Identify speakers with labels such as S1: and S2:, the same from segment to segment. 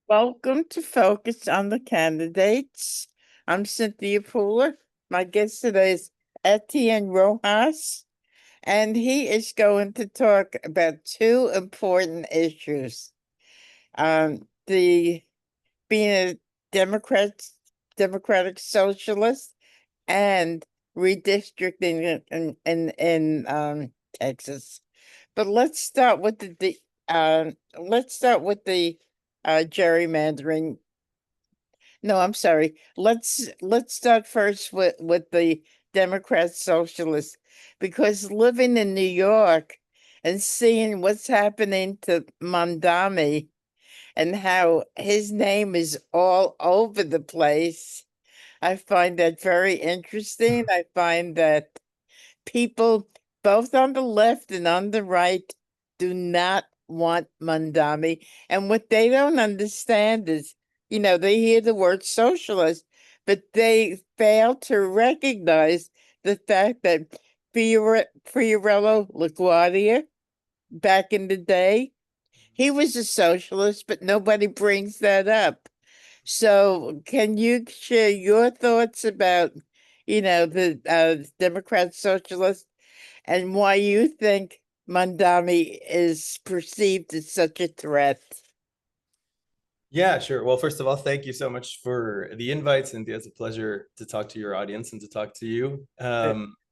S1: Welcome to Focus on the Candidates. I'm Cynthia Pooler. My guest today is Etienne Rojas, and he is going to talk about two important issues. The being a democratic socialist, and redistricting in Texas. But let's start with the gerrymandering. No, I'm sorry. Let's start first with the Democrat Socialists, because living in New York and seeing what's happening to Mondami and how his name is all over the place, I find that very interesting. I find that people, both on the left and on the right, do not want Mandami. And what they don't understand is, they hear the word socialist, but they fail to recognize the fact that Fiorello LaGuardia, back in the day, he was a socialist, but nobody brings that up. So, can you share your thoughts about, the Democrat Socialist, and why you think Mandami is perceived as such a threat?
S2: Yeah, sure. Well, first of all, thank you so much for the invites, and it's a pleasure to talk to your audience and to talk to you.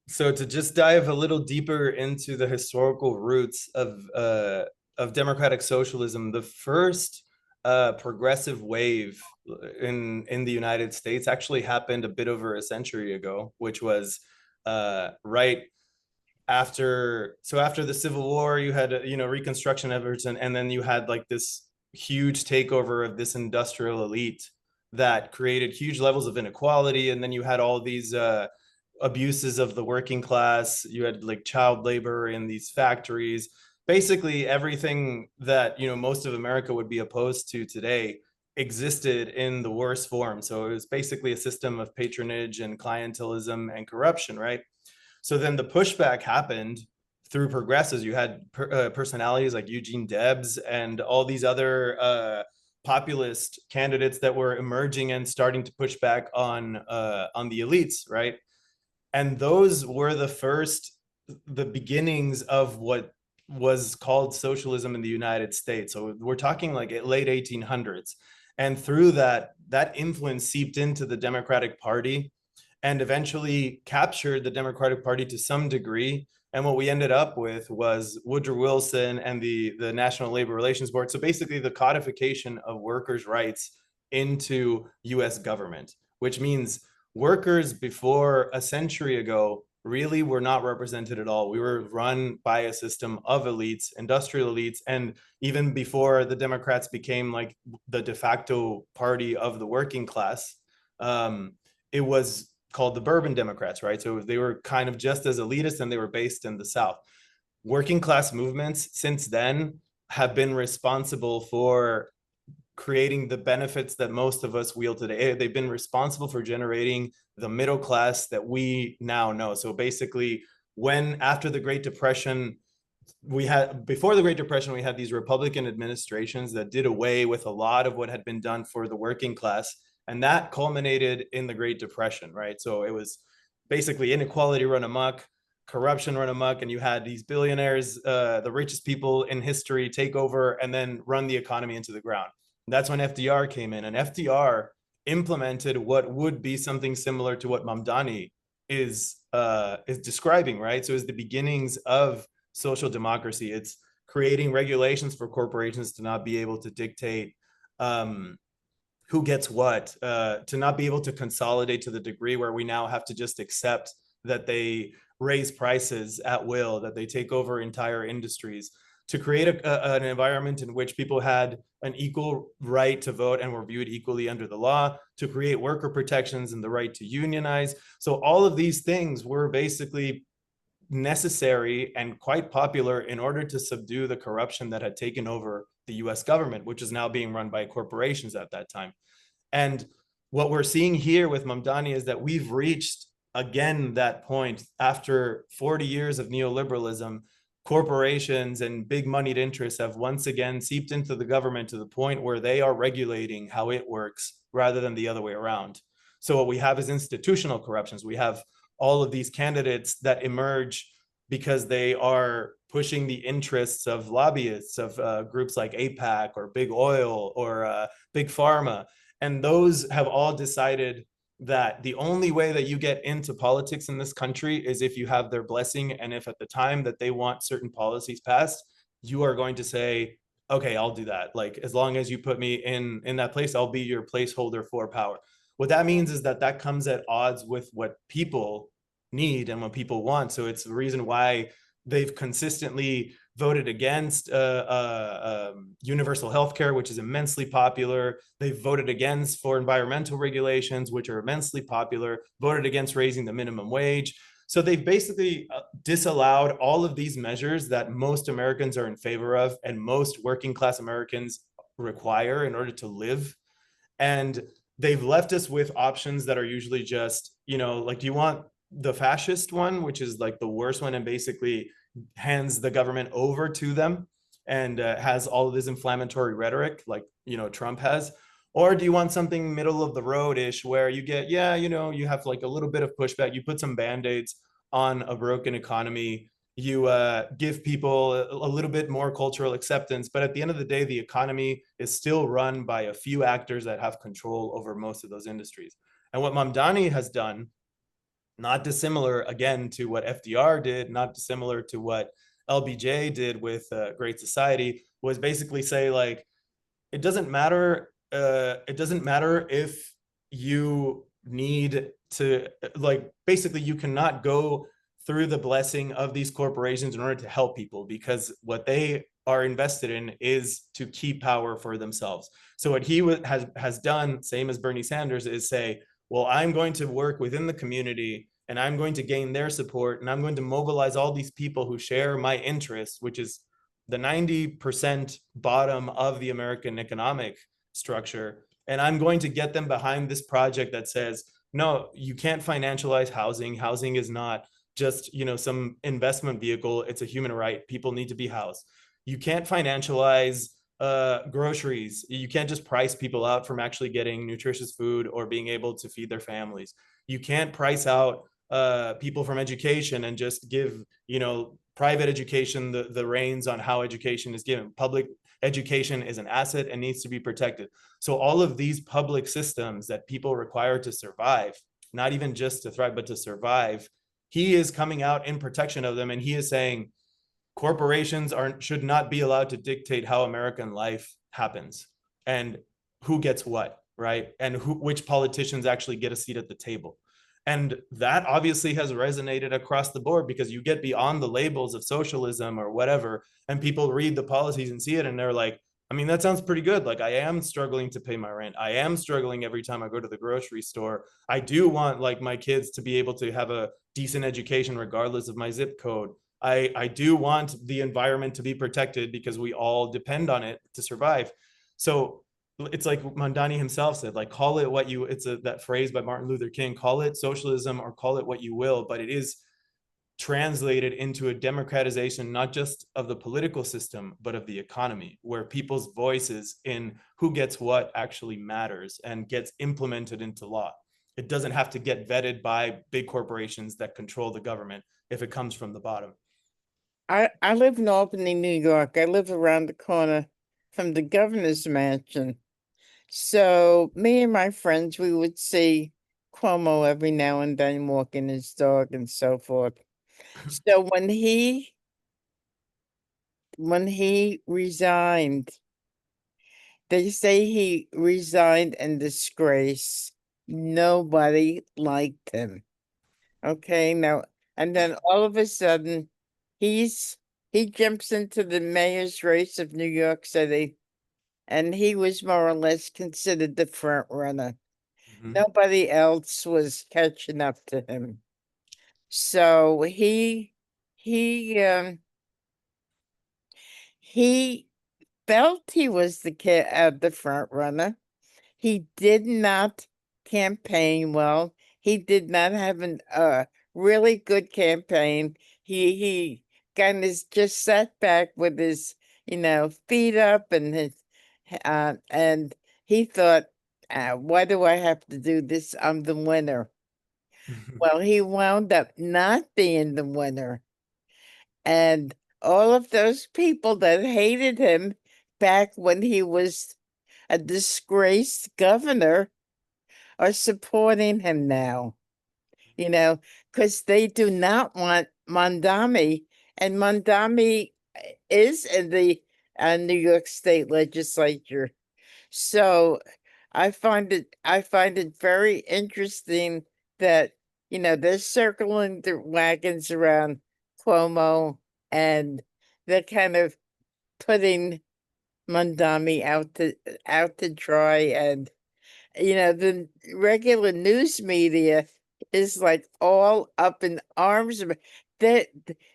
S2: So to just dive a little deeper into the historical roots of democratic socialism, the first progressive wave in the United States actually happened a bit over a century ago, which was right after the Civil War. You had Reconstruction efforts, and then you had like this huge takeover of this industrial elite that created huge levels of inequality, and then you had all these abuses of the working class. You had like child labor in these factories, basically everything that most of America would be opposed to today existed in the worst form. So it was basically a system of patronage and clientelism and corruption, right? So then the pushback happened through progressives. You had personalities like Eugene Debs and all these other populist candidates that were emerging and starting to push back on the elites, right? And those were the beginnings of what was called socialism in the United States. So we're talking like late 1800s. And through that influence seeped into the Democratic Party and eventually captured the Democratic Party to some degree. And what we ended up with was Woodrow Wilson and the National Labor Relations Board. So basically, the codification of workers' rights into US government, which means workers before a century ago really were not represented at all. We were run by a system of elites, industrial elites, and even before the Democrats became like the de facto party of the working class, it was called the Bourbon Democrats, right? So they were kind of just as elitist, and they were based in the South. Working class movements since then have been responsible for creating the benefits that most of us wield today. They've been responsible for generating the middle class that we now know. So basically, when after the Great Depression, before the Great Depression, we had these Republican administrations that did away with a lot of what had been done for the working class. And that culminated in the Great Depression, right? So it was basically inequality run amok, corruption run amok, and you had these billionaires, the richest people in history, take over and then run the economy into the ground. That's when FDR came in, and FDR implemented what would be something similar to what Mamdani is describing, right? So it's the beginnings of social democracy. It's creating regulations for corporations to not be able to dictate who gets what, to not be able to consolidate to the degree where we now have to just accept that they raise prices at will, that they take over entire industries, to create an environment in which people had an equal right to vote and were viewed equally under the law, to create worker protections and the right to unionize. So all of these things were basically necessary and quite popular in order to subdue the corruption that had taken over the US government, which is now being run by corporations at that time. And what we're seeing here with Mamdani is that we've reached again that point after 40 years of neoliberalism. corporations and big moneyed interests have once again seeped into the government to the point where they are regulating how it works rather than the other way around. So what we have is institutional corruptions. We have all of these candidates that emerge because they are pushing the interests of lobbyists of groups like APAC or big oil or big pharma. And those have all decided that the only way that you get into politics in this country is if you have their blessing, and if at the time that they want certain policies passed, you are going to say, okay, I'll do that. Like, as long as you put me in that place, I'll be your placeholder for power. What that means is that that comes at odds with what people need and what people want. So it's the reason why they've consistently voted against universal health care, which is immensely popular. They've voted against for environmental regulations, which are immensely popular, voted against raising the minimum wage. So they've basically disallowed all of these measures that most Americans are in favor of and most working class Americans require in order to live. And they've left us with options that are usually just, like, do you want the fascist one, which is like the worst one and basically hands the government over to them and has all of this inflammatory rhetoric like Trump has? Or do you want something middle of the road ish where you get, you have like a little bit of pushback, you put some band-aids on a broken economy, you give people a little bit more cultural acceptance, but at the end of the day, the economy is still run by a few actors that have control over most of those industries. And what Mamdani has done, not dissimilar again to what FDR did, not dissimilar to what LBJ did with Great Society, was basically say, like, it doesn't matter. It doesn't matter if you need to, like, basically you cannot go through the blessing of these corporations in order to help people, because what they are invested in is to keep power for themselves. So what he has done, same as Bernie Sanders, is say, well, I'm going to work within the community and I'm going to gain their support and I'm going to mobilize all these people who share my interests, which is the 90% bottom of the American economic structure. And I'm going to get them behind this project that says, no, you can't financialize housing. Housing is not just, some investment vehicle. It's a human right. People need to be housed. You can't financialize groceries. You can't just price people out from actually getting nutritious food or being able to feed their families. You can't price out people from education and just give, private education the reins on how education is given. Public education is an asset and needs to be protected. So all of these public systems that people require to survive, not even just to thrive, but to survive, he is coming out in protection of them. And he is saying corporations should not be allowed to dictate how American life happens and who gets what, right? And which politicians actually get a seat at the table. And that obviously has resonated across the board, because you get beyond the labels of socialism or whatever, and people read the policies and see it, and they're like, I mean, that sounds pretty good. Like, I am struggling to pay my rent. I am struggling every time I go to the grocery store. I do want, like, my kids to be able to have a decent education regardless of my zip code. I do want the environment to be protected because we all depend on it to survive. So it's like Mandani himself said, like, call it what you, that phrase by Martin Luther King, call it socialism or call it what you will, but it is translated into a democratization, not just of the political system, but of the economy, where people's voices in who gets what actually matters and gets implemented into law. It doesn't have to get vetted by big corporations that control the government if it comes from the bottom.
S1: I live in Albany, New York. I live around the corner from the governor's mansion. So me and my friends, we would see Cuomo every now and then walking his dog and so forth. So when he resigned, they say he resigned in disgrace. Nobody liked him. Okay, now and then all of a sudden he jumps into the mayor's race of New York City, and he was more or less considered the front runner.
S2: Mm-hmm.
S1: Nobody else was catching up to him. So he felt he was the front runner. He did not campaign well. He did not have a really good campaign. He kind of just sat back with his, feet up and and he thought, why do I have to do this? I'm the winner. Well, he wound up not being the winner. And all of those people that hated him back when he was a disgraced governor are supporting him now, because they do not want Mondami. And Mondami is in the New York State legislature. So I find it very interesting that, they're circling the wagons around Cuomo and they're kind of putting Mondami out to dry. And the regular news media is like all up in arms about that.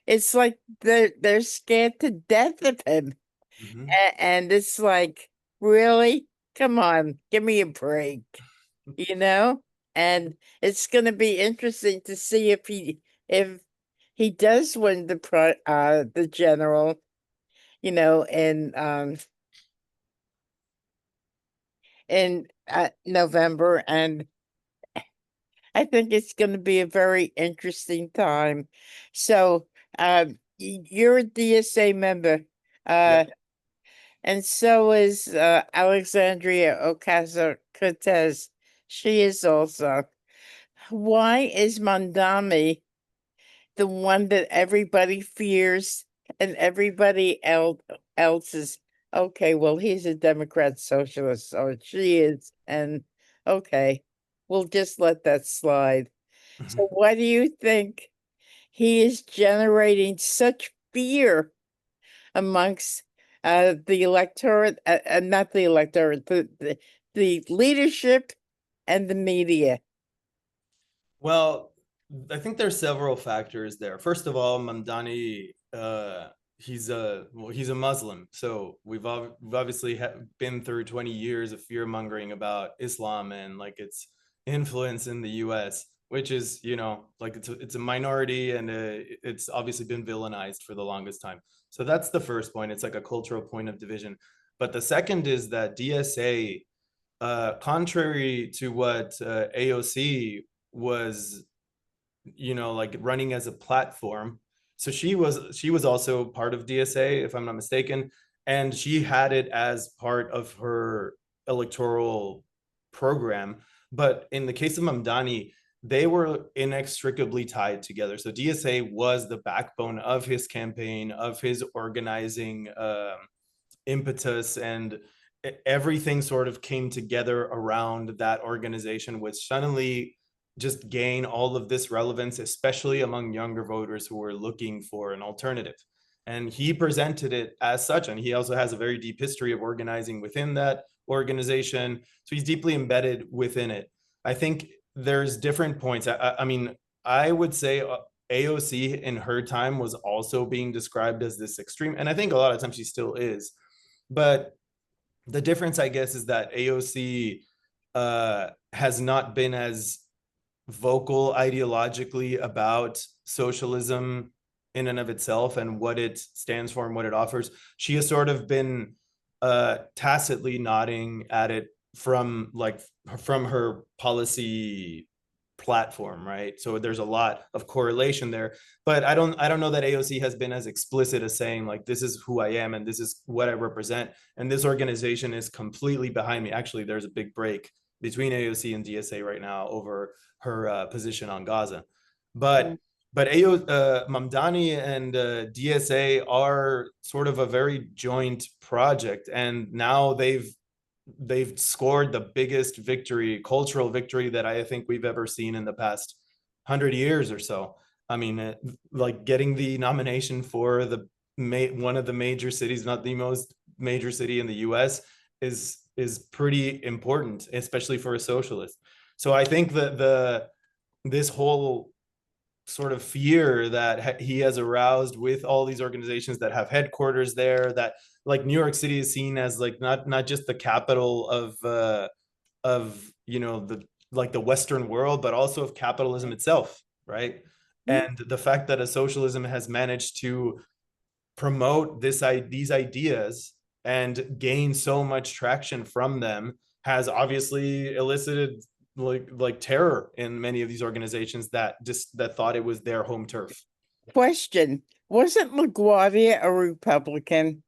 S1: It's like they're scared to death of him.
S2: Mhm.
S1: And it's like, really? Come on, give me a break, you know? And it's going to be interesting to see if he does win the general, in November. And I think it's going to be a very interesting time. So, you're a DSA member. Uh,
S2: Yep.
S1: And so is Alexandria Ocasio-Cortez. She is also. Why is Mondami the one that everybody fears and everybody else is, okay, well, he's a Democrat socialist, or she is, and okay, we'll just let that slide. So why do you think he is generating such fear amongst the electorate, not the electorate, the leadership and the media?
S2: Well, I think there's several factors there. First of all, Mamdani, he's a Muslim, so we've obviously been through 20 years of fear mongering about Islam and like its influence in the U.S., which is like it's a minority and it's obviously been villainized for the longest time. So that's the first point. It's like a cultural point of division. But the second is that DSA, contrary to what AOC was, like running as a platform. So she was also part of DSA, if I'm not mistaken, and she had it as part of her electoral program. But in the case of Mamdani, they were inextricably tied together. So DSA was the backbone of his campaign, of his organizing impetus, and everything sort of came together around that organization, which suddenly just gain all of this relevance, especially among younger voters who were looking for an alternative. And he presented it as such. And he also has a very deep history of organizing within that organization. So he's deeply embedded within it. I think there's different points. I mean, I would say AOC in her time was also being described as this extreme. And I think a lot of times she still is. But the difference, I guess, is that AOC has not been as vocal ideologically about socialism in and of itself and what it stands for and what it offers. She has sort of been tacitly nodding at it from her policy platform, right? So there's a lot of correlation there. But I don't know that AOC has been as explicit as saying like this is who I am and this is what I represent and this organization is completely behind me. Actually, there's a big break between AOC and DSA right now over her position on Gaza.
S1: Mm.
S2: But Mamdani and DSA are sort of a very joint project, and now they've scored the biggest victory, cultural victory that I think we've ever seen in the past 100 years or so. I mean, like getting the nomination for one of the major cities, not the most major city in the U.S., is pretty important, especially for a socialist. So I think that this whole sort of fear that he has aroused with all these organizations that have headquarters there, that like New York City is seen as like not just the capital of the like the Western world, but also of capitalism itself, right?
S1: Mhm.
S2: And the fact that a socialism has managed to promote these ideas and gain so much traction from them has obviously elicited like terror in many of these organizations that thought it was their home turf.
S1: Question, wasn't LaGuardia a Republican?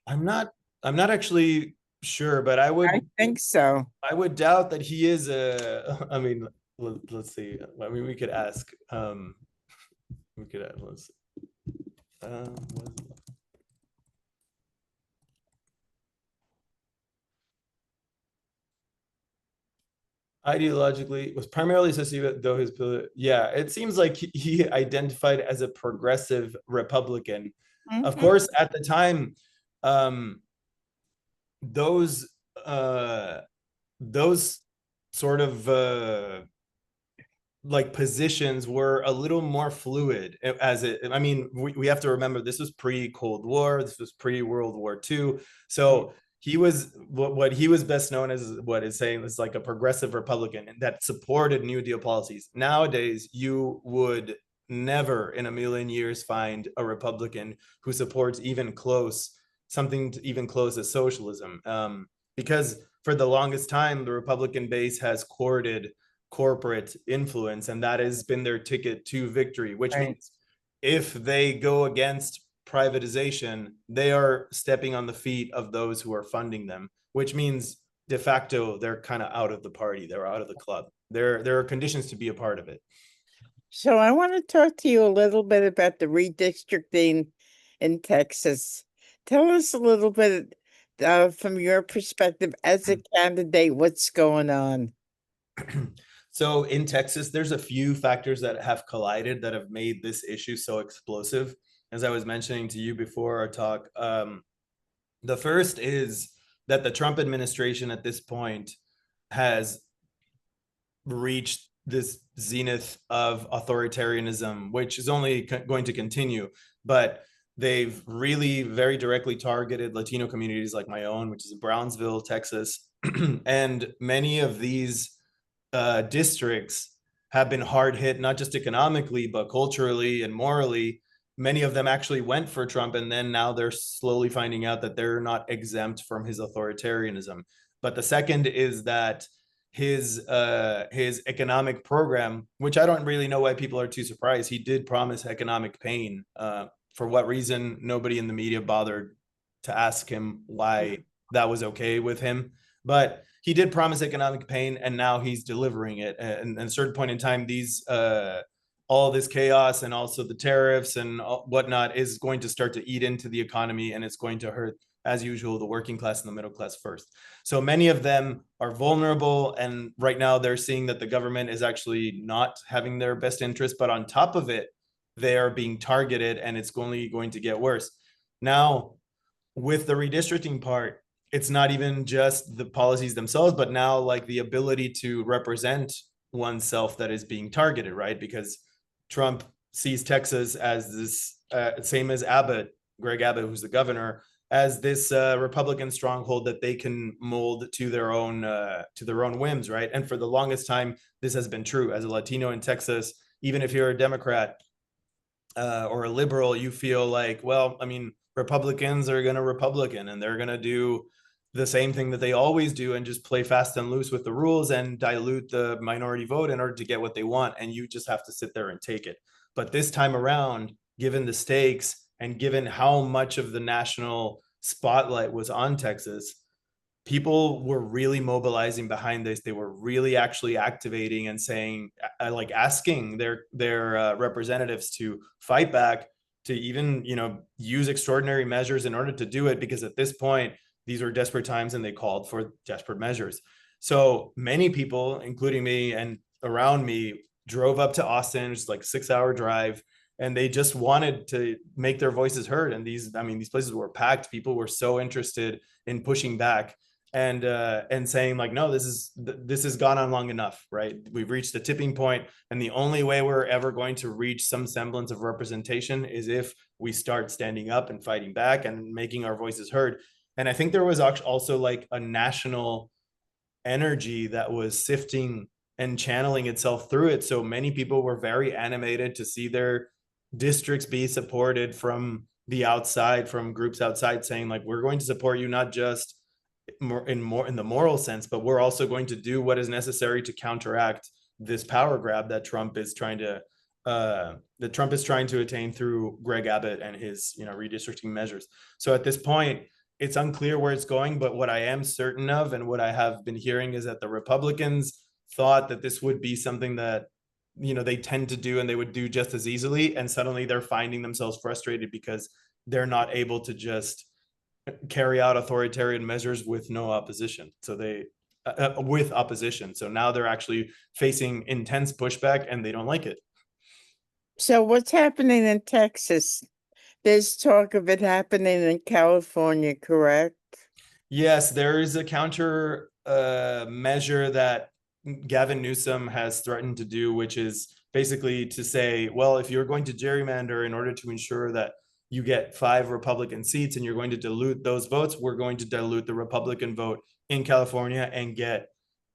S2: I'm not I'm not actually sure, but I
S1: I
S2: would
S1: think so.
S2: I would doubt that he is a I mean let's see. I mean we could ask we could let's see. Um, ideologically was primarily associated with though his yeah, it seems like he identified as a progressive Republican. Of
S1: Mhm.
S2: course at the time um those uh those sort of like positions were a little more fluid as it I mean we have to remember this was pre-Cold War, this was pre-World War II. So he was what he was best known as what is saying is like a progressive Republican and that supported New Deal policies. Nowadays you would never in a million years find a Republican who supports even close something to even close as socialism, because for the longest time the Republican base has courted corporate influence, and that has been their ticket to victory, which
S1: Right.
S2: means if they go against privatization, they are stepping on the feet of those who are funding them, which means de facto they're kind of out of the party, they're out of the club. There are conditions to be a part of it.
S1: So I want to talk to you a little bit about the redistricting in Texas. Tell us a little bit from your perspective as a candidate, what's going on?
S2: So in Texas, there's a few factors that have collided that have made this issue so explosive. As I was mentioning to you before our talk, the first is that the Trump administration at this point has reached this zenith of authoritarianism, which is only going to continue. But they've really very directly targeted Latino communities like my own, which is in Brownsville, Texas. And many of these districts have been hard hit, not just economically, but culturally and morally. Many of them actually went for Trump, and then now they're slowly finding out that they're not exempt from his authoritarianism. But the second is that his economic program, which I don't really know why people are too surprised, he did promise economic pain. For what reason? Nobody in the media bothered to ask him why that was okay with him. But he did promise economic pain, and now he's delivering it. And at a certain point in time, these all this chaos and also the tariffs and whatnot is going to start to eat into the economy, and it's going to hurt, as usual, the working class and the middle class first. So many of them are vulnerable, and right now they're seeing that the government is actually not having their best interest. But on top of it, they are being targeted, and it's only going to get worse. Now, with the redistricting part, it's not even just the policies themselves, but now like the ability to represent oneself that is being targeted, right? Because Trump sees Texas as this same as Abbott, Greg Abbott, who's the governor, as this Republican stronghold that they can mold to their own whims, right? And for the longest time, this has been true. As a Latino in Texas, even if you're a Democrat, or a liberal, you feel like, well, I mean, Republicans are going to Republican and they're going to do the same thing that they always do and just play fast and loose with the rules and dilute the minority vote in order to get what they want. And you just have to sit there and take it. But this time around, given the stakes and given how much of the national spotlight was on Texas, people were really mobilizing behind this. They were really actually activating and saying, like asking their representatives to fight back, to even use extraordinary measures in order to do it, because at this point these were desperate times and they called for desperate measures. So many people, including me and around me, drove up to Austin, just like 6 hour drive, and they just wanted to make their voices heard. And these places were packed. People were so interested in pushing back and saying like, no, this has gone on long enough, right? We've reached the tipping point, and the only way we're ever going to reach some semblance of representation is if we start standing up and fighting back and making our voices heard. And I think there was also like a national energy that was sifting and channeling itself through it. So many people were very animated to see their districts be supported from the outside, from groups outside, saying like, we're going to support you not just more in the moral sense, but we're also going to do what is necessary to counteract this power grab that Trump is trying to attain through Greg Abbott and his redistricting measures. So at this point, it's unclear where it's going, but what I am certain of and what I have been hearing is that the Republicans thought that this would be something that they tend to do and they would do just as easily, and suddenly they're finding themselves frustrated because they're not able to just carry out authoritarian measures with no opposition. So they with opposition. So now they're actually facing intense pushback and they don't like it.
S1: So what's happening in Texas? There's talk of it happening in California, correct?
S2: Yes, there is a counter measure that Gavin Newsom has threatened to do, which is basically to say, well, if you're going to gerrymander in order to ensure that you get 5 Republican seats and you're going to dilute those votes, we're going to dilute the Republican vote in California and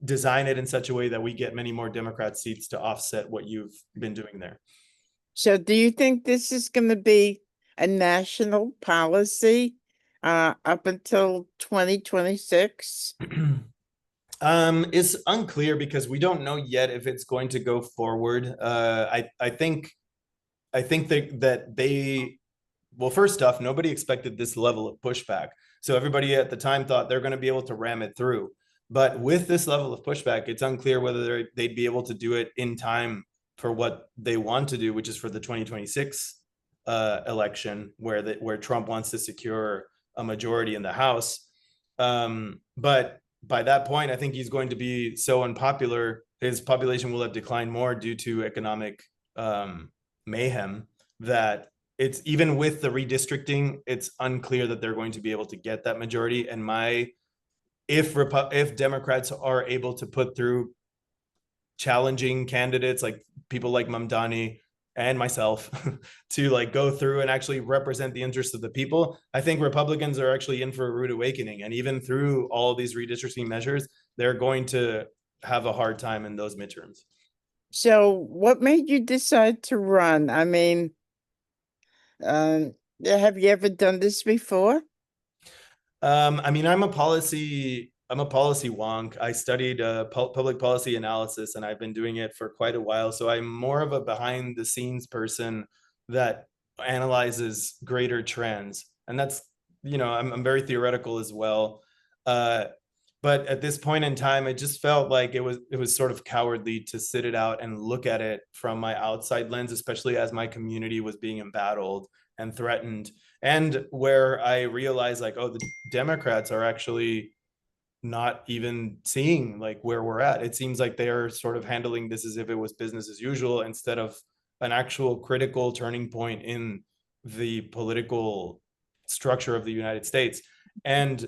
S2: design it in such a way that we get many more Democrat seats to offset what you've been doing there.
S1: So do you think this is going to be a national policy up until 2026?
S2: It's unclear because we don't know yet if it's going to go forward. I think that they, well, first off, nobody expected this level of pushback. So everybody at the time thought they're going to be able to ram it through. But with this level of pushback, it's unclear whether they'd be able to do it in time for what they want to do, which is for the 2026 election, where Trump wants to secure a majority in the House. But by that point, I think he's going to be so unpopular, his population will have declined more due to economic mayhem, that it's, even with the redistricting, it's unclear that they're going to be able to get that majority. And if Democrats are able to put through challenging candidates like people like Mamdani and myself to like go through and actually represent the interests of the people, I think Republicans are actually in for a rude awakening. And even through all these redistricting measures, they're going to have a hard time in those midterms.
S1: So what made you decide to run? I mean, have you ever done this before?
S2: I mean, I'm a policy wonk. I studied public policy analysis, and I've been doing it for quite a while. So I'm more of a behind the scenes person that analyzes greater trends, and that's I'm very theoretical as well. Uh, but at this point in time, it just felt like it was sort of cowardly to sit it out and look at it from my outside lens, especially as my community was being embattled and threatened, and where I realized like, oh, the Democrats are actually not even seeing like where we're at. It seems like they're sort of handling this as if it was business as usual instead of an actual critical turning point in the political structure of the United States. And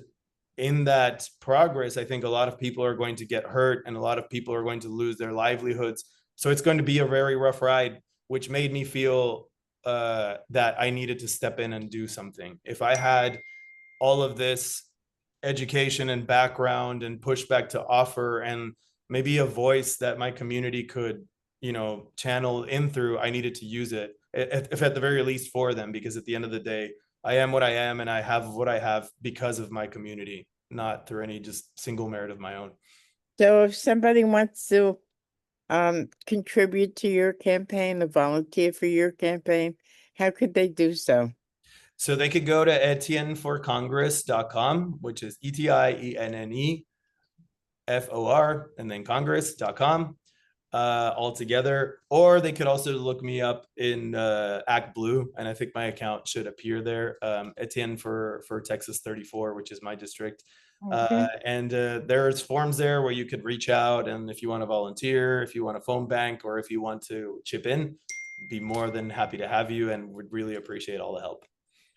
S2: in that progress, I think a lot of people are going to get hurt and a lot of people are going to lose their livelihoods. So it's going to be a very rough ride, which made me feel that I needed to step in and do something. If I had all of this education and background and pushback to offer, and maybe a voice that my community could channel in through, I needed to use it, if at the very least for them, because at the end of the day, I am what I am and I have what I have because of my community, not through any just single merit of my own.
S1: So if somebody wants to contribute to your campaign or volunteer for your campaign, how could they do so?
S2: So they could go to etienneforcongress.com, which is ETIENNEFOR and then congress.com all together. Or they could also look me up in Act Blue, and I think my account should appear there. Etienne for Texas 34, which is my district.
S1: Okay.
S2: And there's forms there where you could reach out, and if you want to volunteer, if you want a phone bank, or if you want to chip in, be more than happy to have you, and would really appreciate all the help.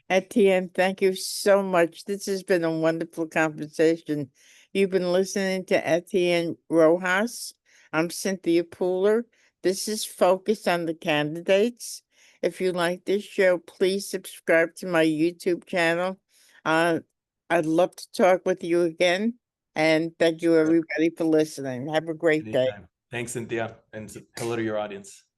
S1: Etienne, thank you so much. This has been a wonderful conversation. You've been listening to Etienne Rojas. I'm Cynthia Pooler. This is Focus on the Candidates. If you like this show, please subscribe to my YouTube channel. Uh, I'd love to talk with you again. And thank you, everybody, for listening. Have a great day.
S2: Anytime. Thanks, Cynthia, and hello to your audience.